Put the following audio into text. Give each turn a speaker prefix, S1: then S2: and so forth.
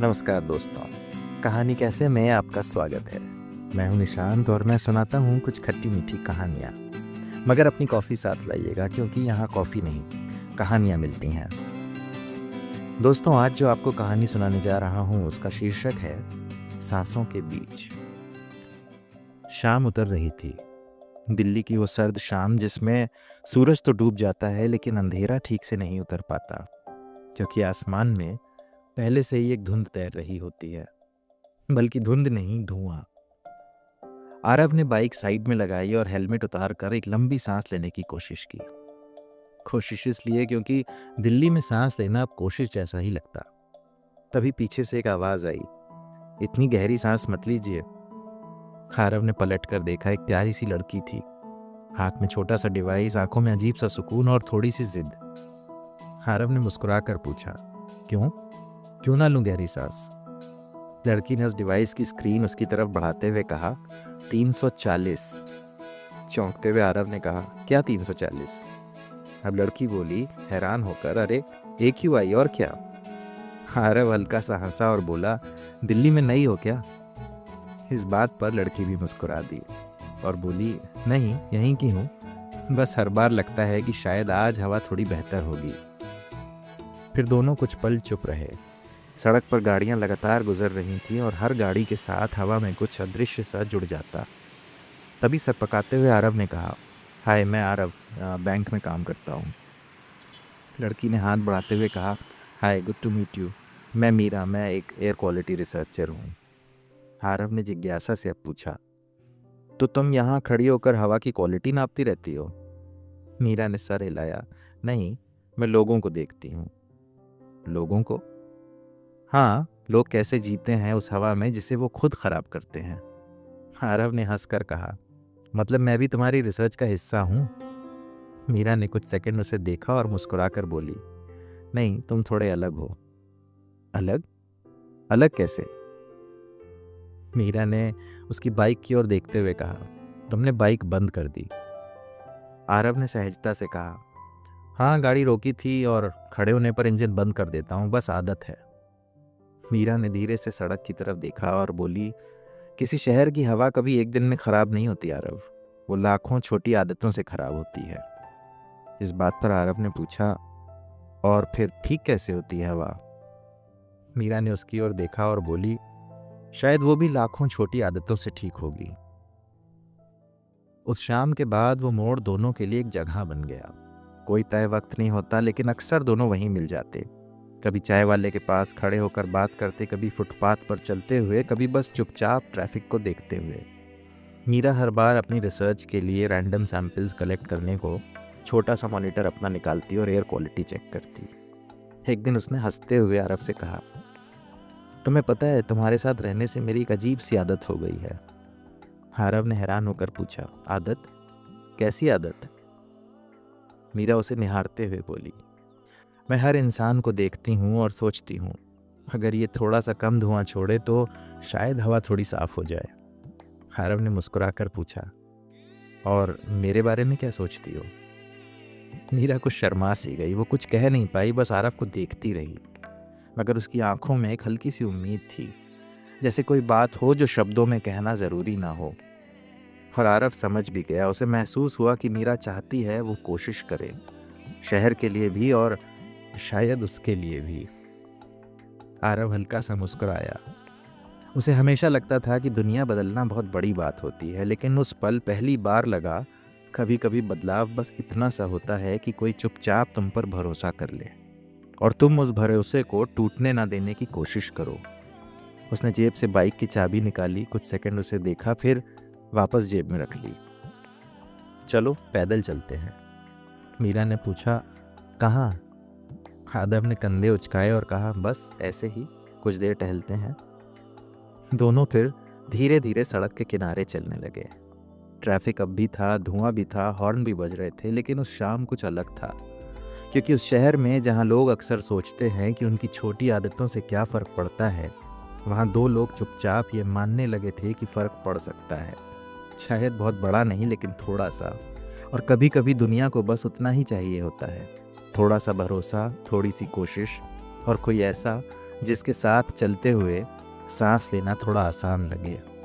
S1: नमस्कार दोस्तों, कहानी कैफे में आपका स्वागत है। मैं हूं निशांत और मैं सुनाता हूं कुछ खट्टी मीठी कहानियां। मगर अपनी कॉफ़ी साथ लाइएगा क्योंकि यहाँ कॉफ़ी नहीं, कहानियां मिलती हैं। दोस्तों, आज जो आपको कहानी सुनाने जा रहा हूं उसका शीर्षक है सांसों के बीच। शाम उतर रही थी, दिल्ली की वो सर्द शाम जिसमें सूरज तो डूब जाता है लेकिन अंधेरा ठीक से नहीं उतर पाता, क्योंकि आसमान में पहले से ही एक धुंध तैर रही होती है। बल्कि धुंध नहीं, धुआं। आरव ने बाइक साइड में लगाई और हेलमेट उतार कर एक लंबी सांस लेने की कोशिश की। कोशिश इसलिए क्योंकि दिल्ली में सांस लेना अब कोशिश जैसा ही लगता। तभी पीछे से एक आवाज आई, इतनी गहरी सांस मत लीजिए। आरव ने पलट कर देखा, एक प्यारी सी लड़की थी, हाथ में छोटा सा डिवाइस, आंखों में अजीब सा सुकून और थोड़ी सी जिद। आरव ने मुस्कुरा कर पूछा, क्यों क्यों ना लूं गहरी सांस? लड़की ने उस डिवाइस की स्क्रीन उसकी तरफ बढ़ाते हुए कहा, 340। चौंकते हुए आरव ने कहा, क्या 340? अब लड़की बोली हैरान होकर, अरे एक ही आई और क्या? आरव हल्का सा हंसा और बोला, दिल्ली में नई हो क्या? इस बात पर लड़की भी मुस्कुरा दी और बोली, नहीं, यहीं की हूँ, बस हर बार लगता है कि शायद आज हवा थोड़ी बेहतर होगी। फिर दोनों कुछ पल चुप रहे। सड़क पर गाड़ियां लगातार गुजर रही थीं और हर गाड़ी के साथ हवा में कुछ अदृश्य सा जुड़ जाता। तभी सकपकाते हुए आरव ने कहा, हाय, मैं आरव, बैंक में काम करता हूँ। लड़की ने हाथ बढ़ाते हुए कहा, हाय, गुड टू मीट यू। मैं मीरा, मैं एक एयर क्वालिटी रिसर्चर हूँ। आरव ने जिज्ञासा से अब पूछा, तो तुम यहाँ खड़ी होकर हवा की क्वालिटी नापती रहती हो? मीरा ने सर हिलाया, नहीं, मैं लोगों को देखती हूँ। लोगों को? हाँ, लोग कैसे जीते हैं उस हवा में जिसे वो खुद खराब करते हैं। आरव ने हंसकर कहा, मतलब मैं भी तुम्हारी रिसर्च का हिस्सा हूँ? मीरा ने कुछ सेकंड उसे देखा और मुस्कुराकर बोली, नहीं, तुम थोड़े अलग हो। अलग? अलग कैसे? मीरा ने उसकी बाइक की ओर देखते हुए कहा, तुमने बाइक बंद कर दी। आरव ने सहजता से कहा, हाँ, गाड़ी रोकी थी और खड़े होने पर इंजन बंद कर देता हूँ, बस आदत है। मीरा ने धीरे से सड़क की तरफ देखा और बोली, किसी शहर की हवा कभी एक दिन में खराब नहीं होती आरव, वो लाखों छोटी आदतों से खराब होती है। इस बात पर आरव ने पूछा, और फिर ठीक कैसे होती है हवा? मीरा ने उसकी ओर देखा और बोली, शायद वो भी लाखों छोटी आदतों से ठीक होगी। उस शाम के बाद वो मोड़ दोनों के लिए एक जगह बन गया। कोई तय वक्त नहीं होता लेकिन अक्सर दोनों वहीं मिल जाते। कभी चाय वाले के पास खड़े होकर बात करते, कभी फुटपाथ पर चलते हुए, कभी बस चुपचाप ट्रैफिक को देखते हुए। मीरा हर बार अपनी रिसर्च के लिए रैंडम सैंपल्स कलेक्ट करने को छोटा सा मॉनिटर अपना निकालती और एयर क्वालिटी चेक करती। एक दिन उसने हंसते हुए आरव से कहा, तुम्हें पता है, तुम्हारे साथ रहने से मेरी एक अजीब सी आदत हो गई है। आरव ने हैरान होकर पूछा, आदत? कैसी आदत? मीरा उसे निहारते हुए बोली, मैं हर इंसान को देखती हूँ और सोचती हूँ, अगर ये थोड़ा सा कम धुआं छोड़े तो शायद हवा थोड़ी साफ हो जाए। आरव ने मुस्कुराकर पूछा, और मेरे बारे में क्या सोचती हो? मीरा कुछ शर्मा सी गई, वो कुछ कह नहीं पाई, बस आरव को देखती रही। मगर उसकी आंखों में एक हल्की सी उम्मीद थी, जैसे कोई बात हो जो शब्दों में कहना ज़रूरी ना हो। और आरव समझ भी गया, उसे महसूस हुआ कि मीरा चाहती है वो कोशिश करे, शहर के लिए भी और शायद उसके लिए भी। आरव हल्का सा मुस्कुराया। उसे हमेशा लगता था कि दुनिया बदलना बहुत बड़ी बात होती है, लेकिन उस पल पहली बार लगा, कभी कभी बदलाव बस इतना सा होता है कि कोई चुपचाप तुम पर भरोसा कर ले और तुम उस भरोसे को टूटने ना देने की कोशिश करो। उसने जेब से बाइक की चाबी निकाली, कुछ सेकंड उसे देखा, फिर वापस जेब में रख ली। चलो पैदल चलते हैं। मीरा ने पूछा, कहाँ? आरव ने कंधे उचकाए और कहा, बस ऐसे ही, कुछ देर टहलते हैं। दोनों फिर धीरे धीरे सड़क के किनारे चलने लगे। ट्रैफिक अब भी था, धुआं भी था, हॉर्न भी बज रहे थे, लेकिन उस शाम कुछ अलग था, क्योंकि उस शहर में जहाँ लोग अक्सर सोचते हैं कि उनकी छोटी आदतों से क्या फ़र्क पड़ता है, वहाँ दो लोग चुपचाप ये मानने लगे थे कि फ़र्क पड़ सकता है। शायद बहुत बड़ा नहीं, लेकिन थोड़ा सा। और कभी कभी दुनिया को बस उतना ही चाहिए होता है, थोड़ा सा भरोसा, थोड़ी सी कोशिश और कोई ऐसा जिसके साथ चलते हुए सांस लेना थोड़ा आसान लगे।